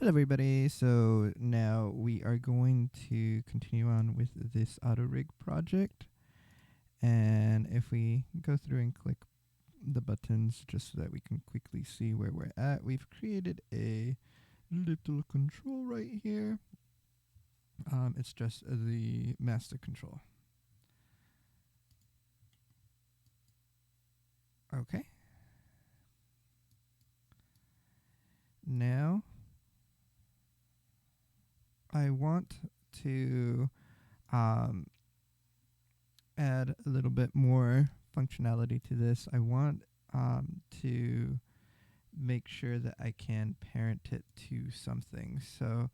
Hello everybody, so now we are going to continue on with this auto rig project, and if we go through and click the buttons just so that we can quickly see where we're at, we've created a little control right here. It's just the master control. Okay. Now I want to add a little bit more functionality to this. I want to make sure that I can parent it to something. So,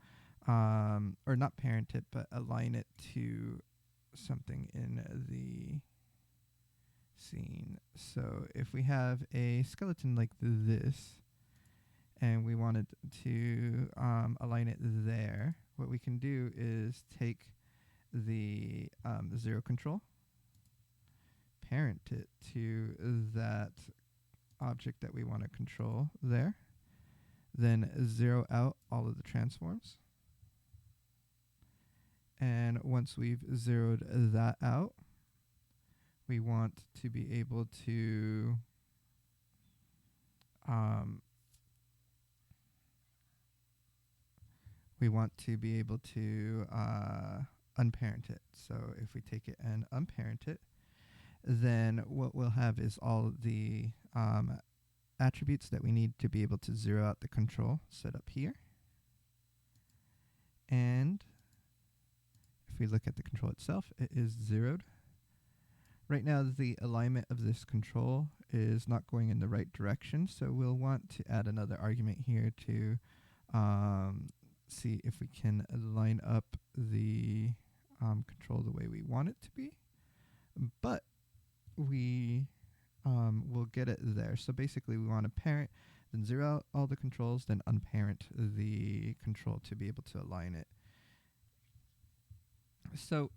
or not parent it, but align it to something in the scene. So if we have a skeleton like this, and we wanted to align it there, what we can do is take the zero control, parent it to that object that we want to control there, then zero out all of the transforms. And once we've zeroed that out, we want to be able to unparent it. So if we take it and unparent it, then what we'll have is all the attributes that we need to be able to zero out the control set up here. And if we look at the control itself, it is zeroed. Right now, the alignment of this control is not going in the right direction, so we'll want to add another argument here to see if we can line up the control the way we want it to be. But we will get it there. So basically, we want to parent, then zero out all the controls, then unparent the control to be able to align it. So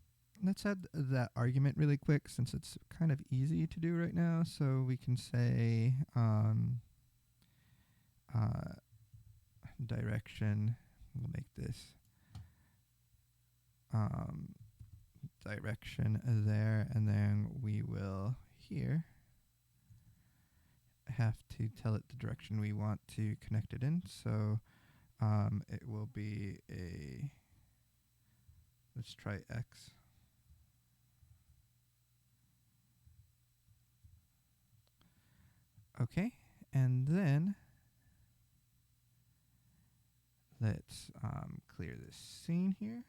let's add that argument really quick since it's kind of easy to do right now. So we can say direction, we'll make this direction there, and then we will here have to tell it the direction we want to connect it in. So it will be let's try X. Okay, and then let's clear this scene here.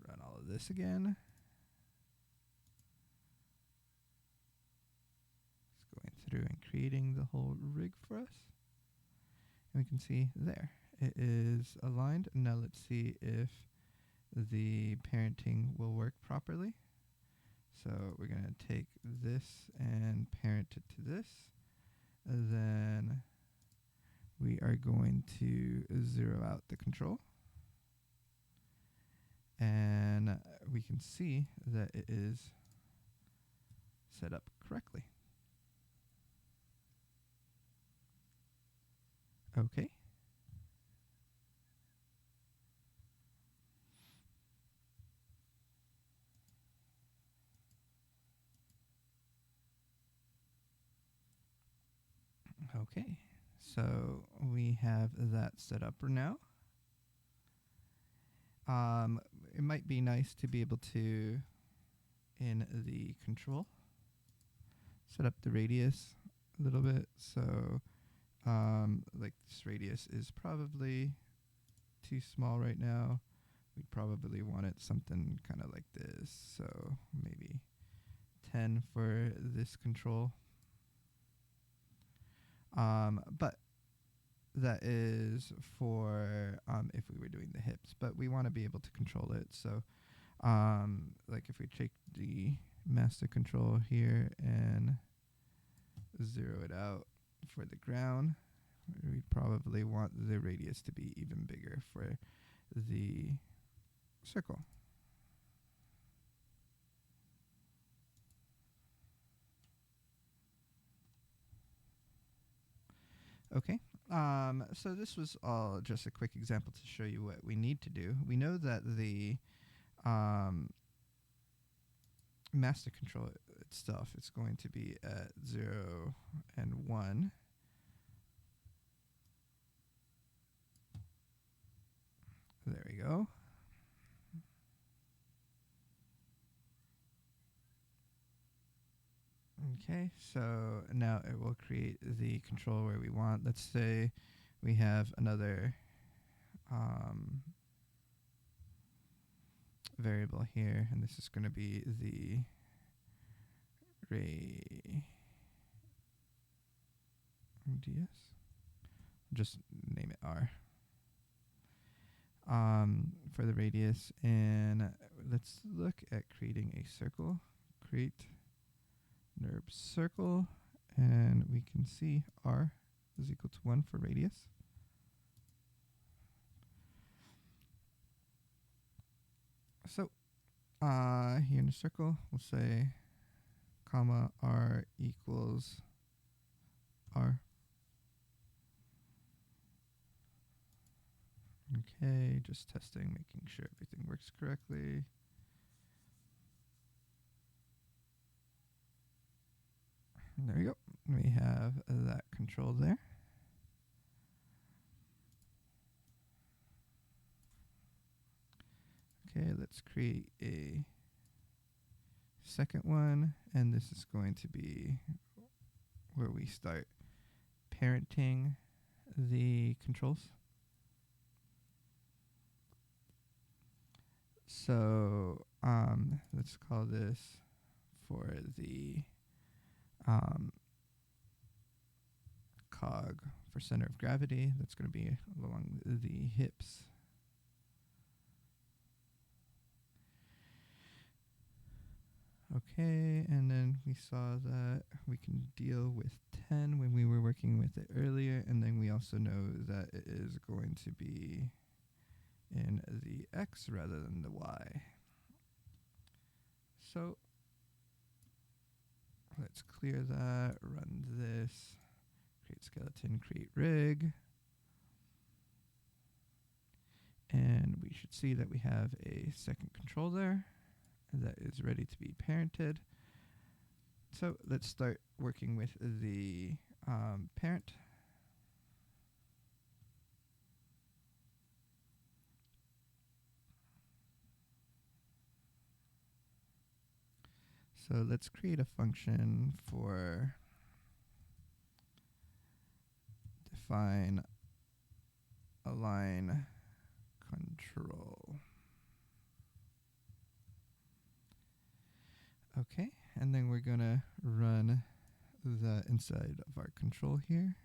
Run all of this again. It's going through and creating the whole rig for us. And we can see there, it is aligned. Now let's see if the parenting will work properly. So we're going to take this and parent it to this. And then we are going to zero out the control. And we can see that it is set up correctly. Okay. Okay, so we have that set up now. It might be nice to be able to, in the control, set up the radius a little bit. So like this radius is probably too small right now. We'd probably want it something kind of like this. So maybe 10 for this control. But that is for if we were doing the hips, but we want to be able to control it. So like if we take the master control here and zero it out for the ground, we'd probably want the radius to be even bigger for the circle. Okay, So this was all just a quick example to show you what we need to do. We know that the um, master control itself is going to be at 0 and 1. There we go. Okay, so now it will create the control where we want. Let's say we have another variable here, and this is going to be the radius. Just name it R. For the radius, and let's look at creating a circle. Create NURB circle, and we can see R is equal to 1 for radius. So here in the circle, we'll say comma R equals R. Okay, just testing, making sure everything works correctly. There we go. We have that control there. Okay, let's create a second one, and this is going to be where we start parenting the controls. So let's call this for the cog for center of gravity. That's going to be along the hips. Okay, and then we saw that we can deal with 10 when we were working with it earlier, and then we also know that it is going to be in the X rather than the Y. So let's clear that, run this, create skeleton, create rig, and we should see that we have a second control there that is ready to be parented. So let's start working with the parent. So let's create a function for define align control. Okay, and then we're gonna run that inside of our control here.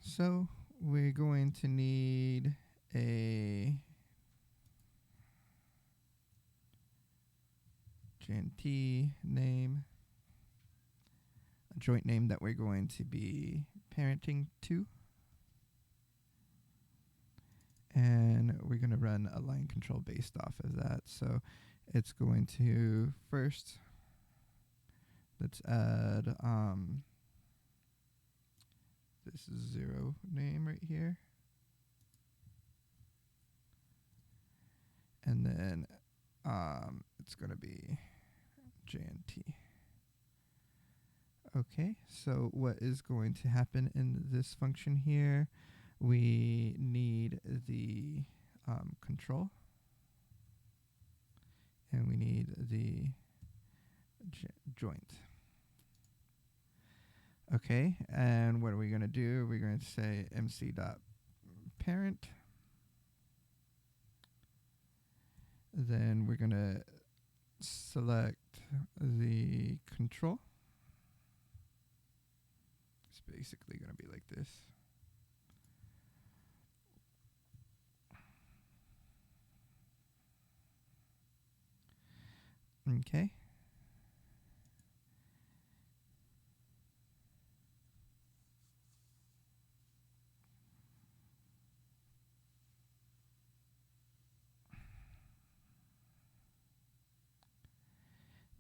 So we're going to need a JNT name, a joint name that we're going to be parenting to. And we're going to run a line control based off of that. So it's going to first, let's add this 0 name right here. And then it's going to be JNT. Okay, so what is going to happen in this function here? We need the control, and we need the joint. Okay, and what are we going to do? We're going to say mc.parent. Then we're going to select the control. It's basically going to be like this. Okay.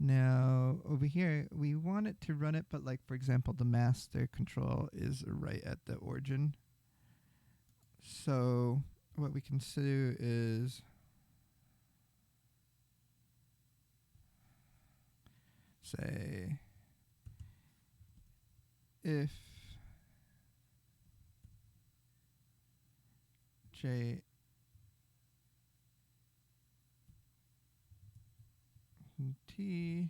Now over here, we want it to run it, but like for example, the master control is right at the origin. So what we can do is say if j and t,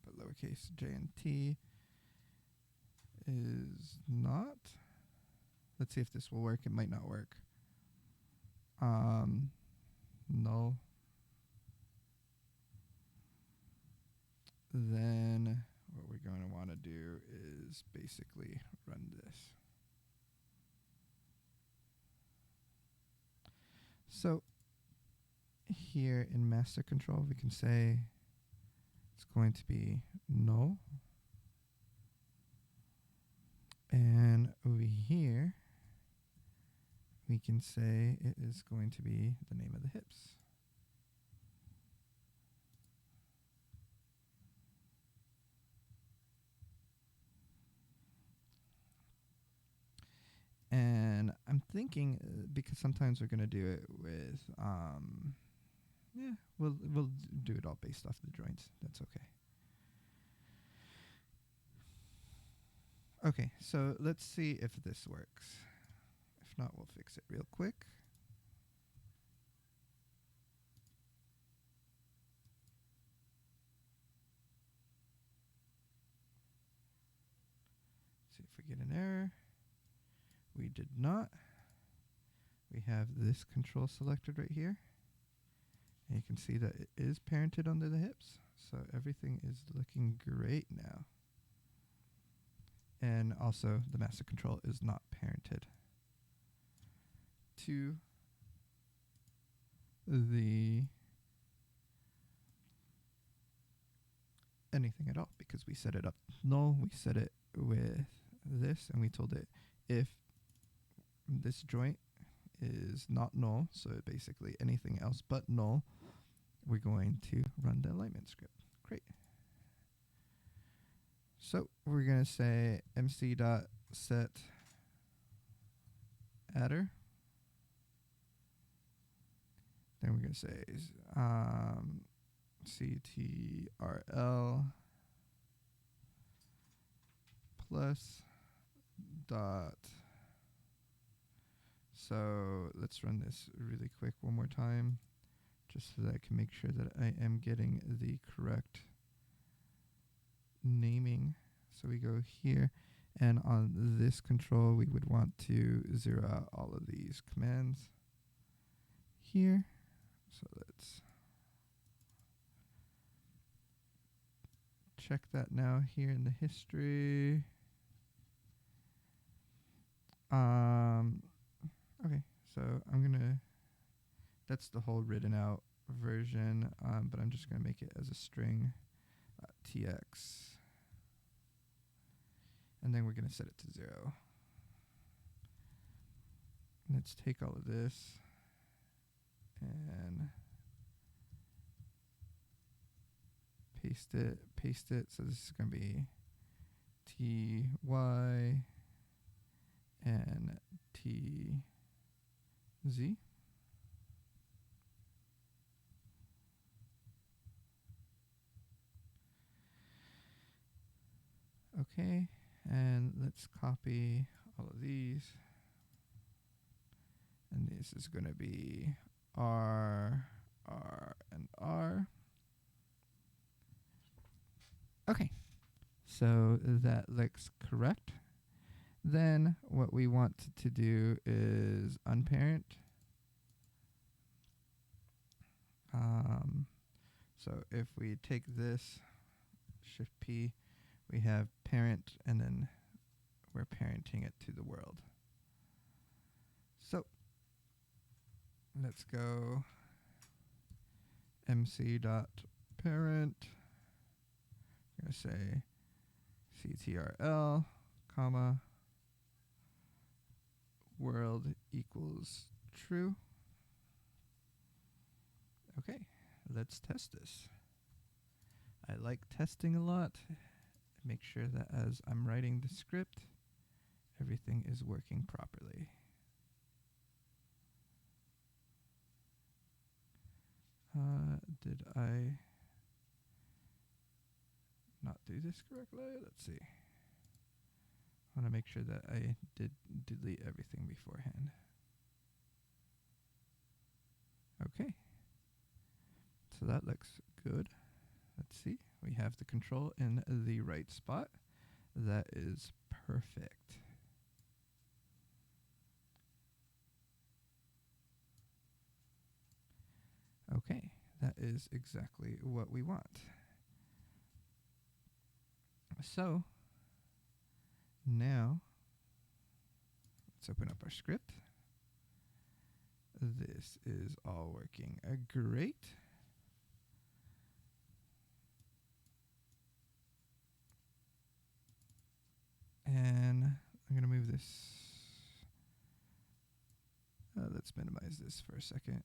but lowercase j and t is not. Let's see if this will work. It might not work. Null. Then what we're going to want to do is basically run this. So here in master control, we can say it's going to be null. And over here, we can say it is going to be the name of the hips. And I'm thinking, because sometimes we're going to do it with, yeah, we'll do it all based off the joints. That's okay. Okay, so let's see if this works. If not, we'll fix it real quick. See if we get an error. We did not. We have this control selected right here. And you can see that it is parented under the hips. So everything is looking great now. And also the master control is not parented to the anything at all because we set it up null. We set it with this and we told it if this joint is not null, so basically anything else but null, we're going to run the alignment script. Great. So we're going to say mc.set adder. Then we're going to say ctrl plus dot. So let's run this really quick one more time, just so that I can make sure that I am getting the correct naming. So we go here, and on this control, we would want to zero out all of these commands here. So let's check that now here in the history. Okay, so I'm gonna, that's the whole written out version, but I'm just gonna make it as a string tx, and then we're gonna set it to 0. Let's take all of this and paste it. So this is gonna be ty and tz. Okay, and let's copy all of these. And this is going to be R, R, and R. Okay, so that looks correct. Then what we want to do is unparent. So if we take this, Shift P, we have parent, and then we're parenting it to the world. So let's go mc.parent. I'm going to say ctrl, comma, world equals true. Okay, let's test this. I like testing a lot. Make sure that as I'm writing the script, everything is working properly. Did I not do this correctly? Let's see. I want to make sure that I did delete everything beforehand. Okay. So that looks good. Let's see. We have the control in the right spot. That is perfect. Okay, that is exactly what we want. So now let's open up our script. This is all working great. And I'm going to move this. Let's minimize this for a second.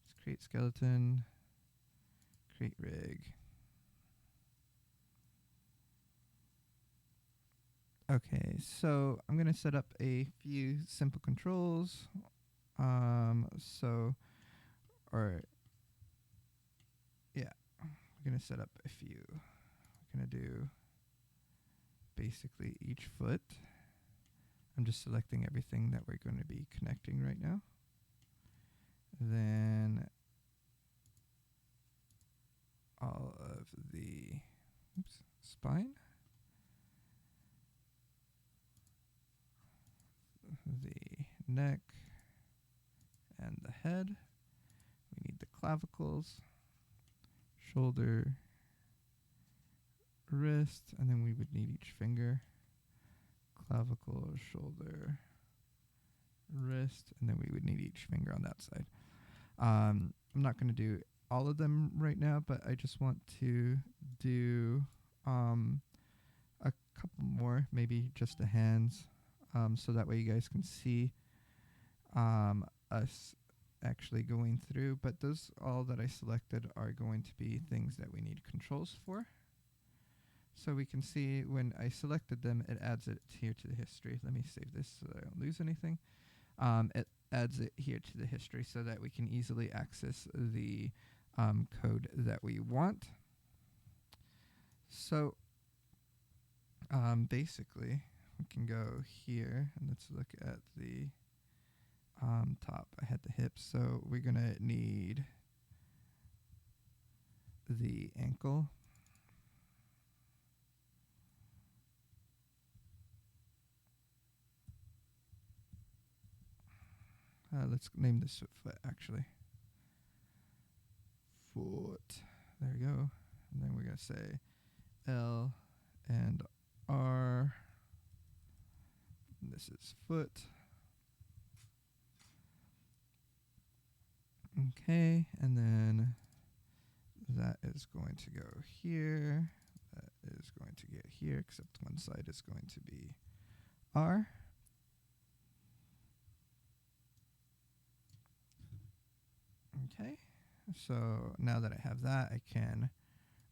Let's create skeleton, create rig. Okay, so I'm going to set up a few simple controls. We're going to set up a few. We're going to do basically each foot. I'm just selecting everything that we're going to be connecting right now. Then all of the spine, the neck, and the head. We need the clavicles, shoulder, wrist, and then we would need each finger. Clavicle, shoulder, wrist, and then we would need each finger on that side. I'm not going to do all of them right now, but I just want to do a couple more, maybe just the hands, so that way you guys can see us actually going through. But those all that I selected are going to be things that we need controls for. So we can see when I selected them, it adds it here to the history. Let me save this so that I don't lose anything. It adds it here to the history so that we can easily access the code that we want. So basically, we can go here and let's look at the top. I had the hips, so we're going to need the ankle. Let's name this foot, actually. Foot. There we go. And then we're going to say L and R. And this is foot. Okay, and then that is going to go here. That is going to get here, except one side is going to be R. Okay, so now that I have that, I can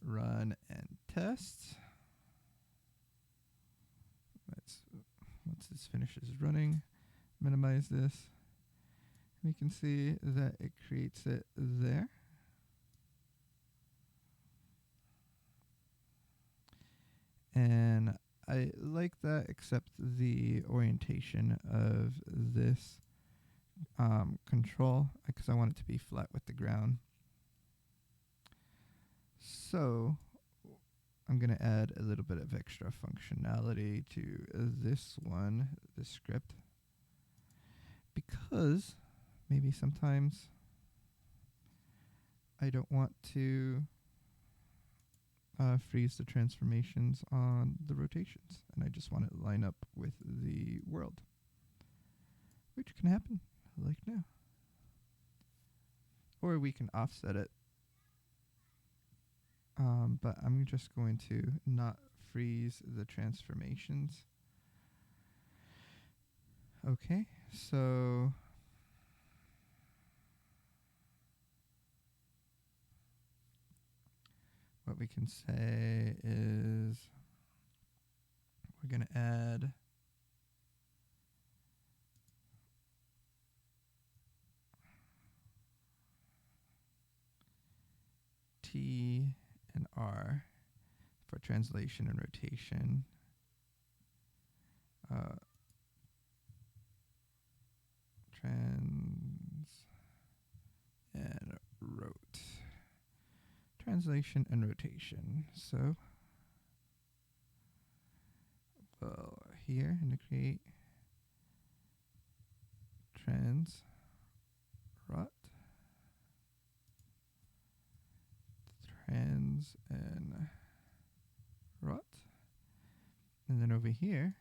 run and test. Once this finishes running, minimize this. We can see that it creates it there. And I like that, except the orientation of this control, because I want it to be flat with the ground. So I'm going to add a little bit of extra functionality to this one, this script, because maybe sometimes I don't want to freeze the transformations on the rotations, and I just want it to line up with the world, which can happen like now. Or we can offset it, but I'm just going to not freeze the transformations. Okay, so what what we can say is we're going to add T and R for translation and rotation. Trans and rot. Translation and rotation. So, well, here and to create trans rot, trans and rot, and then over here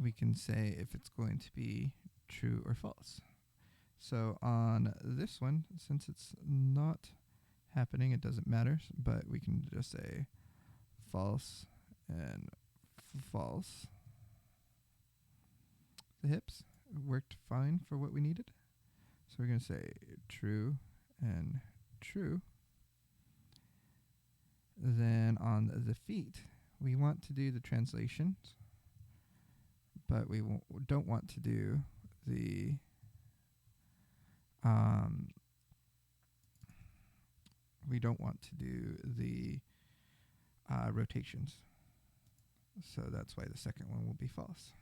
we can say if it's going to be true or false. So on this one, since it's not happening, it doesn't matter, but we can just say false and false. The hips worked fine for what we needed. So we're going to say true and true. Then on the feet, we want to do the translations, but we don't want to do the rotations. So that's why the second one will be false.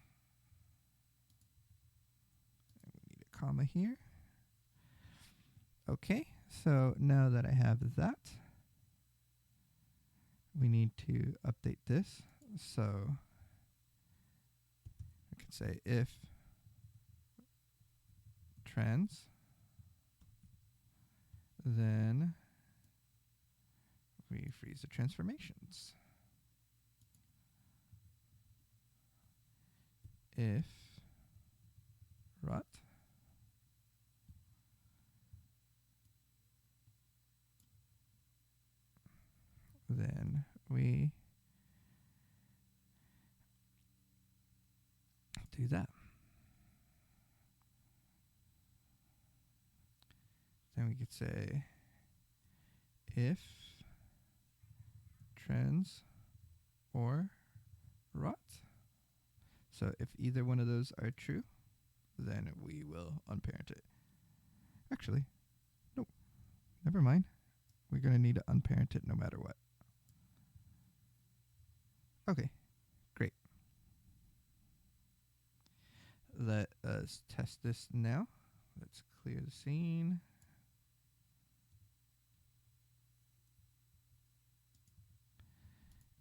And we need a comma here. Okay, so now that I have that, we need to update this. So I can say if trans, then we freeze the transformations. If rot, then we do that. Then we could say if trans or rot. So if either one of those are true, then we will unparent it. Actually, nope, never mind. We're going to need to unparent it no matter what. Okay, great. Let us test this now. Let's clear the scene.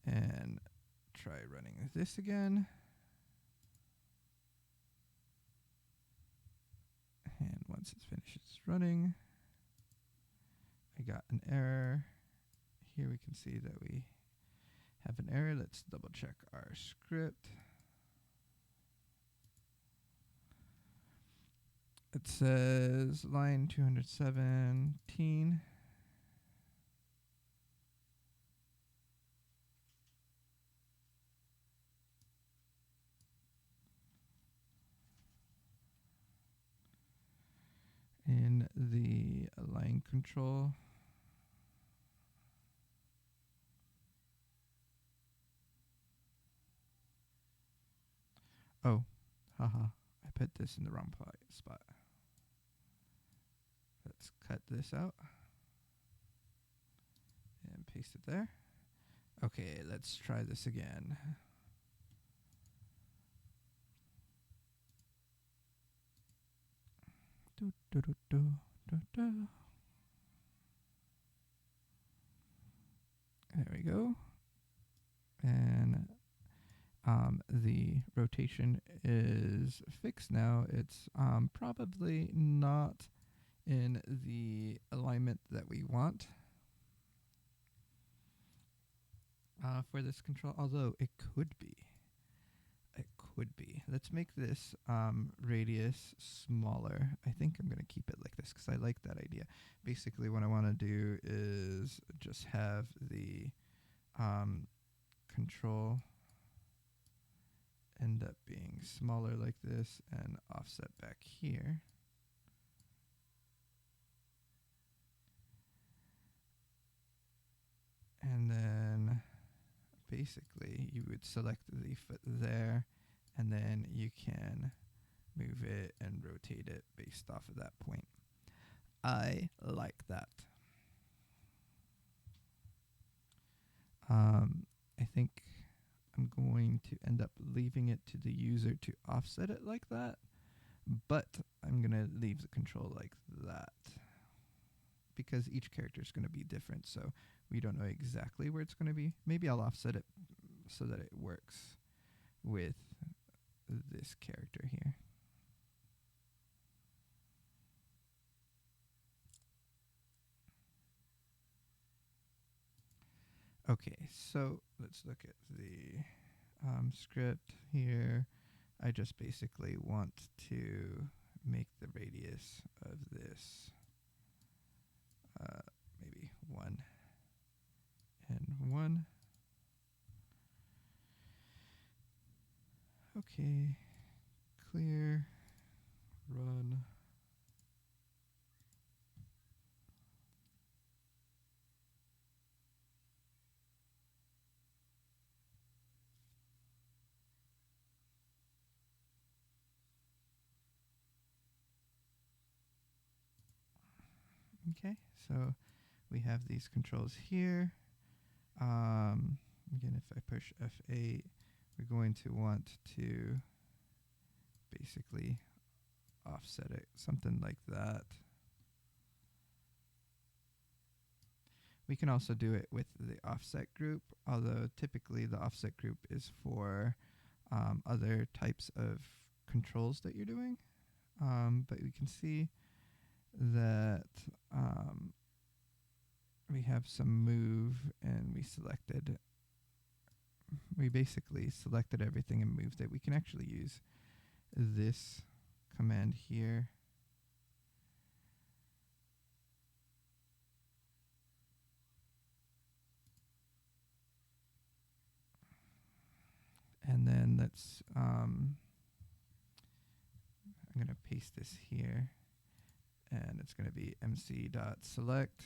And try running this again. And once it finishes running, I got an error. Here we can see that we have an error. Let's double check our script. It says line 217. In the line control, oh, haha, I put this in the wrong spot. Let's cut this out and paste it there. Okay, let's try this again. There we go. And the rotation is fixed now. It's probably not in the alignment that we want for this control, although it could be. It could be. Let's make this radius smaller. I think I'm going to keep it like this because I like that idea. Basically, what I want to do is just have the control end up being smaller like this and offset back here. basically you would select the foot there, and then you can move it and rotate it based off of that point. I like that. I think I'm going to end up leaving it to the user to offset it like that, but I'm going to leave the control like that because each character is going to be different, so we don't know exactly where it's going to be. Maybe I'll offset it so that it works with this character here. Okay, so let's look at the script here. I just basically want to make the radius of this maybe 1 and 1. Okay, clear, run. Okay, so we have these controls here. Again, if I push F8, we're going to want to basically offset it, something like that. We can also do it with the offset group, although typically the offset group is for other types of controls that you're doing. But we can see that we have some move, and we basically selected everything and moved it. We can actually use this command here. And then let's, I'm going to paste this here, and it's going to be mc.select.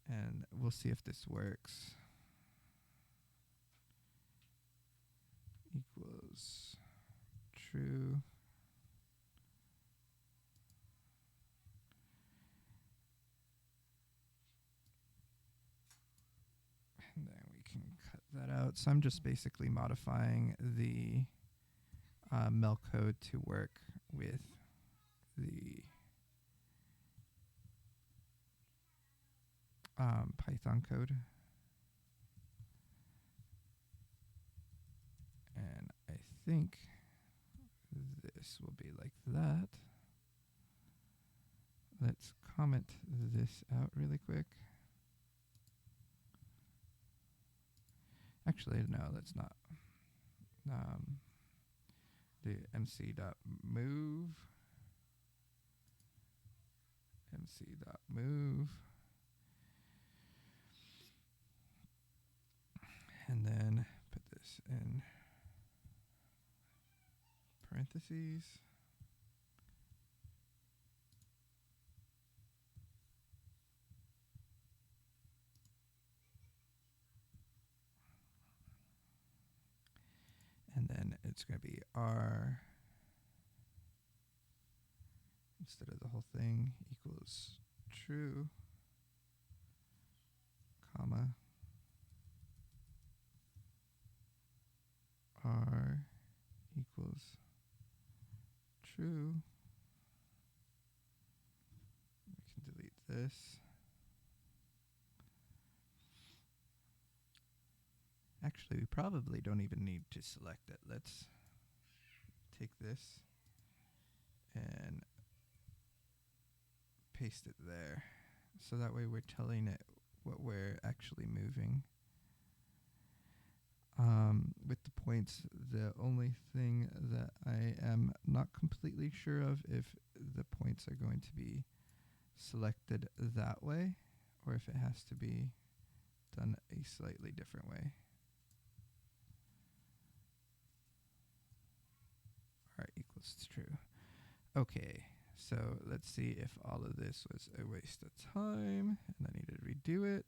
And we'll see if this works. Equals true. And then we can cut that out. So I'm just basically modifying the mel code to work with the Python code. And I think this will be like that. Let's comment this out really quick. Actually, no, let's not. Do mc.move. mc.move. And then put this in parentheses. And then it's going to be R instead of the whole thing equals true, comma, R equals true. We can delete this. Actually, we probably don't even need to select it. Let's take this and paste it there. So that way we're telling it what we're actually moving. With the points, the only thing that I am not completely sure of if the points are going to be selected that way or if it has to be done a slightly different way. R equals true. Okay, So let's see if all of this was a waste of time and I need to redo it.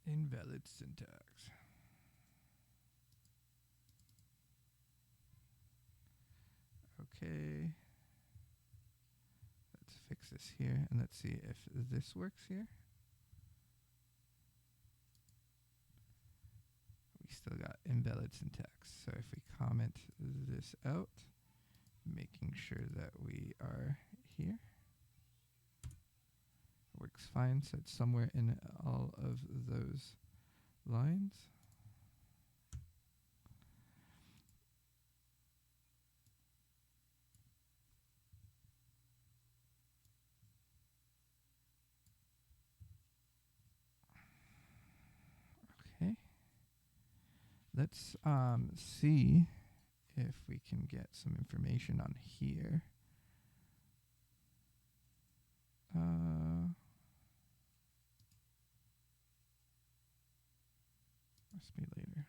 Invalid syntax. Okay. Let's fix this here and let's see if this works here. We still got invalid syntax. So if we comment this out, making sure that we are here, works fine. So it's somewhere in all of those lines. Okay. Let's see if we can get some information on here. Must be later.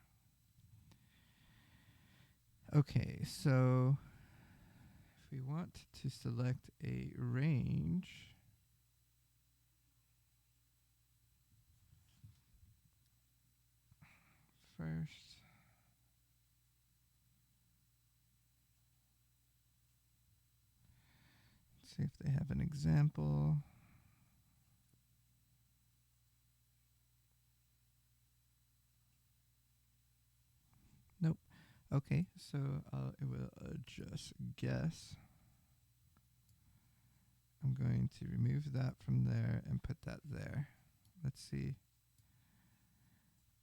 Okay, so if we want to select a range, first, see if they have an example. Nope. Okay, so it will just guess. I'm going to remove that from there and put that there. Let's see.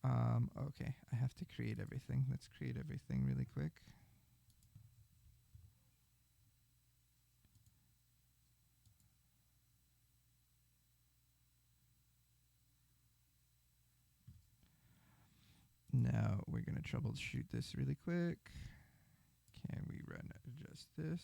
Okay, I have to create everything. Let's create everything really quick. Now we're going to troubleshoot this really quick. Can we run just this?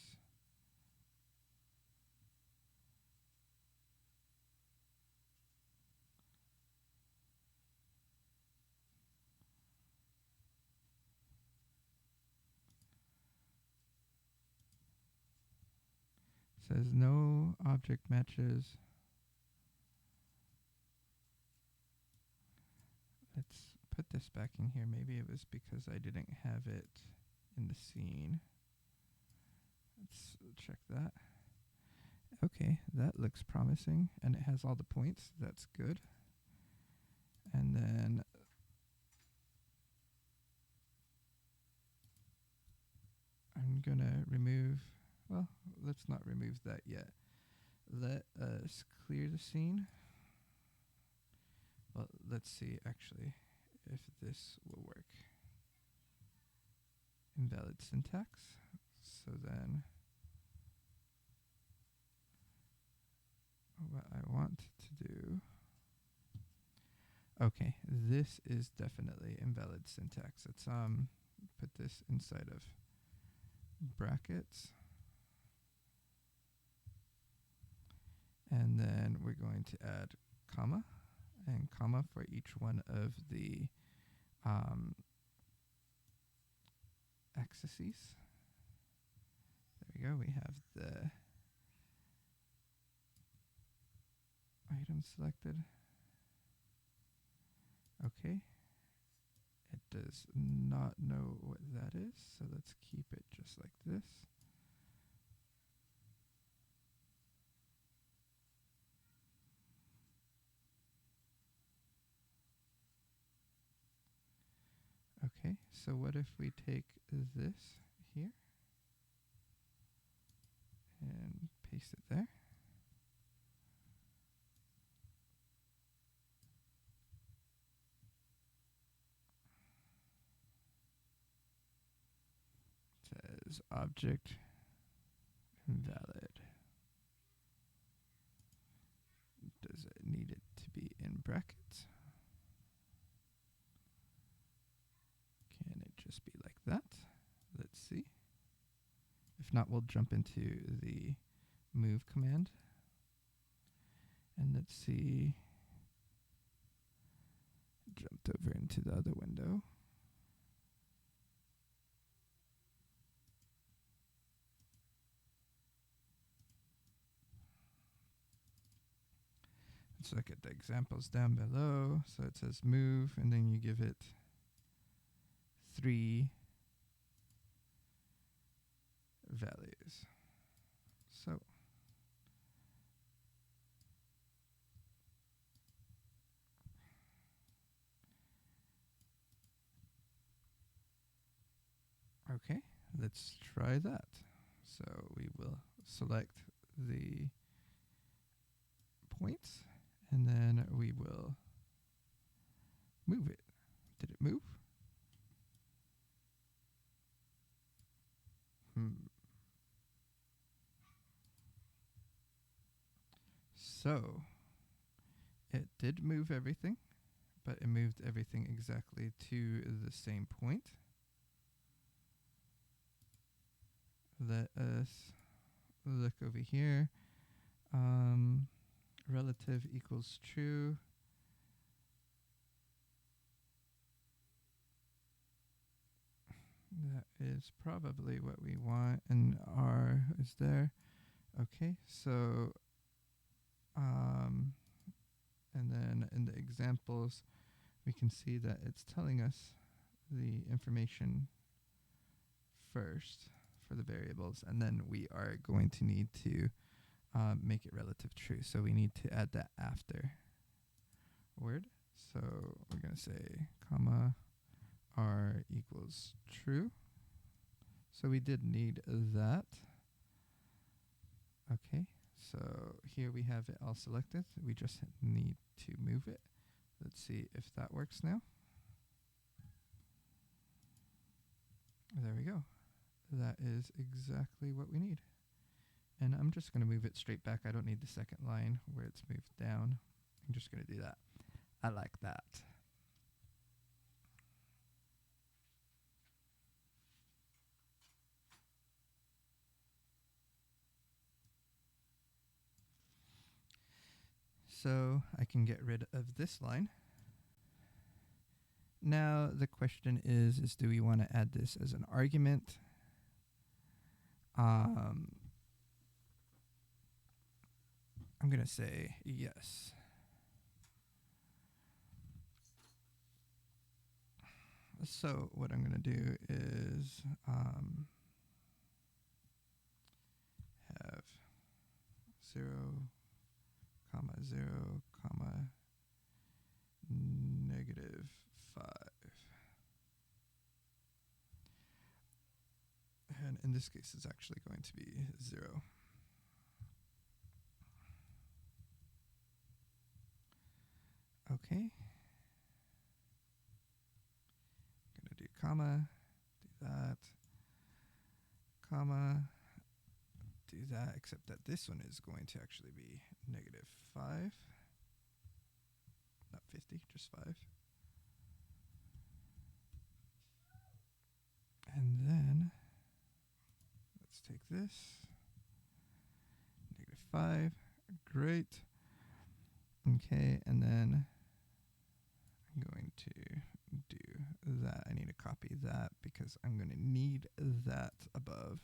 Says no object matches. Let's put this back in here. Maybe it was because I didn't have it in the scene. Let's check that. Okay, that looks promising, and it has all the points. That's good. And then I'm gonna remove, well, let's not remove that yet. Let us clear the scene. Well, let's see actually if this will work. Invalid syntax. So then what I want to do, okay, this is definitely invalid syntax. Let's put this inside of brackets. And then we're going to add comma and comma for each one of the axes. There we go. We have the item selected. Okay. It does not know what that is, so let's keep it just like this. Okay, so what if we take this here and paste it there? It says object invalid. Does it need it to be in brackets? Can it just be like that? Let's see. If not, we'll jump into the move command. And let's see. Jumped over into the other window. let's look at the examples down below. So it says move, and then you give it 3 values. So okay, let's try that. So we will select the points, and then we will move it. Did it move? So it did move everything, but it moved everything exactly to the same point. Let us look over here. Relative equals true. That is probably what we want, and R is there. Okay, so and then in the examples, we can see that it's telling us the information first for the variables, and then we are going to need to make it relative true. So we need to add that after word. So we're going to say comma R equals true. So we did need that. Okay, so here we have it all selected. We just need to move it. Let's see if that works now. There we go. That is exactly what we need. And I'm just going to move it straight back. I don't need the second line where it's moved down. I'm just going to do that. I like that. So I can get rid of this line. Now the question is do we want to add this as an argument? I'm going to say yes. So what I'm going to do is have 0, comma 0, comma -5. And in this case, it's actually going to be 0. Okay. I'm going to do comma, do that, comma, do that, except that this one is going to actually be -5. Not 50, just 5. And then let's take this. -5. Great. Okay, and then I'm going to do that. I need to copy that because I'm going to need that above.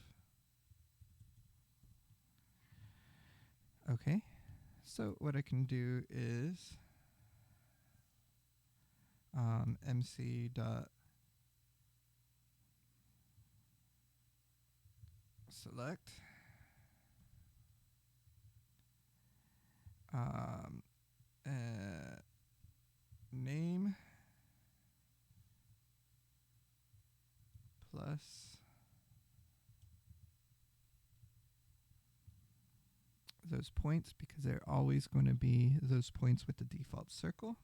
Okay, so what I can do is MC dot select name plus those points, because they're always going to be those points with the default circle.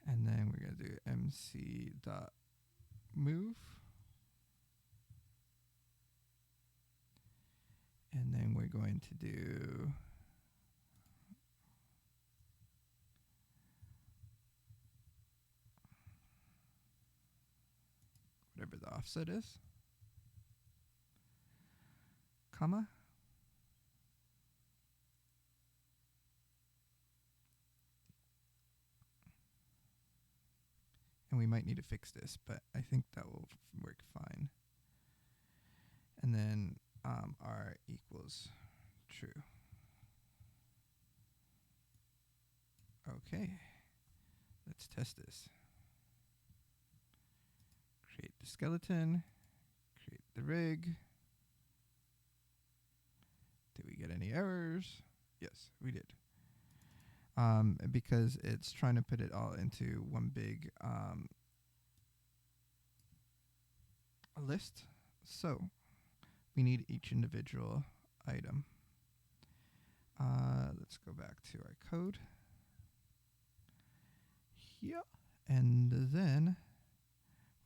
And then we're going to do MC dot move. And then we're going to do whatever the offset is, comma, and we might need to fix this, but I think that will work fine. And then R equals true. Okay, let's test this. Create the skeleton, create the rig. Did we get any errors? Yes, we did. Because it's trying to put it all into one big list. So we need each individual item. Let's go back to our code here. And then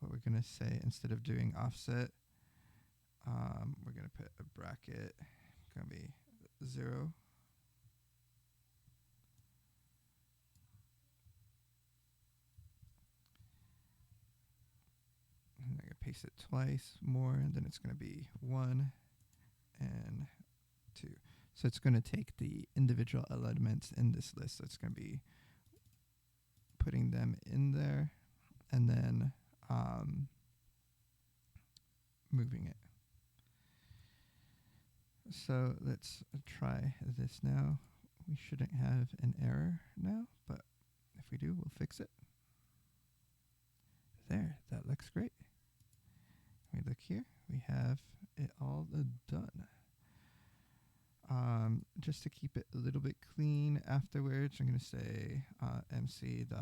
what we're going to say, instead of doing offset, we're going to put a bracket, going to be 0. And I'm going to paste it twice more, and then it's going to be 1 and 2. So it's going to take the individual elements in this list. So it's going to be putting them in there and then moving it. So let's try this now. We shouldn't have an error now, but if we do, we'll fix it. There, that looks great. We look here, we have it all done. Just to keep it a little bit clean afterwards, I'm going to say mc.select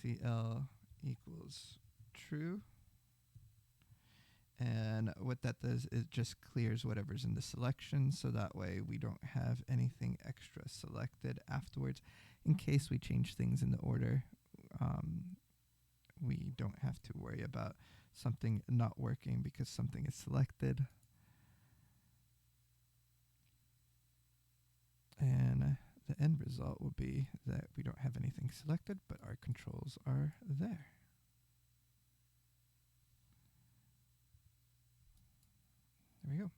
CL equals true. And what that does is just clears whatever's in the selection, so that way we don't have anything extra selected afterwards. In case we change things in the order, we don't have to worry about something not working because something is selected. And the end result will be that we don't have anything selected, but our controls are there. There we go.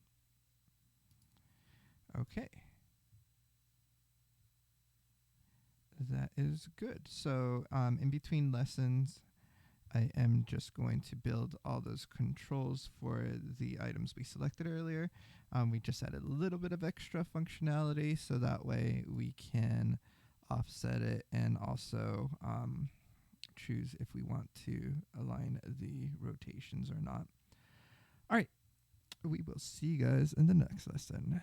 Okay. That is good. So in between lessons, I am just going to build all those controls for the items we selected earlier. We just added a little bit of extra functionality so that way we can offset it and also choose if we want to align the rotations or not. All right, we will see you guys in the next lesson.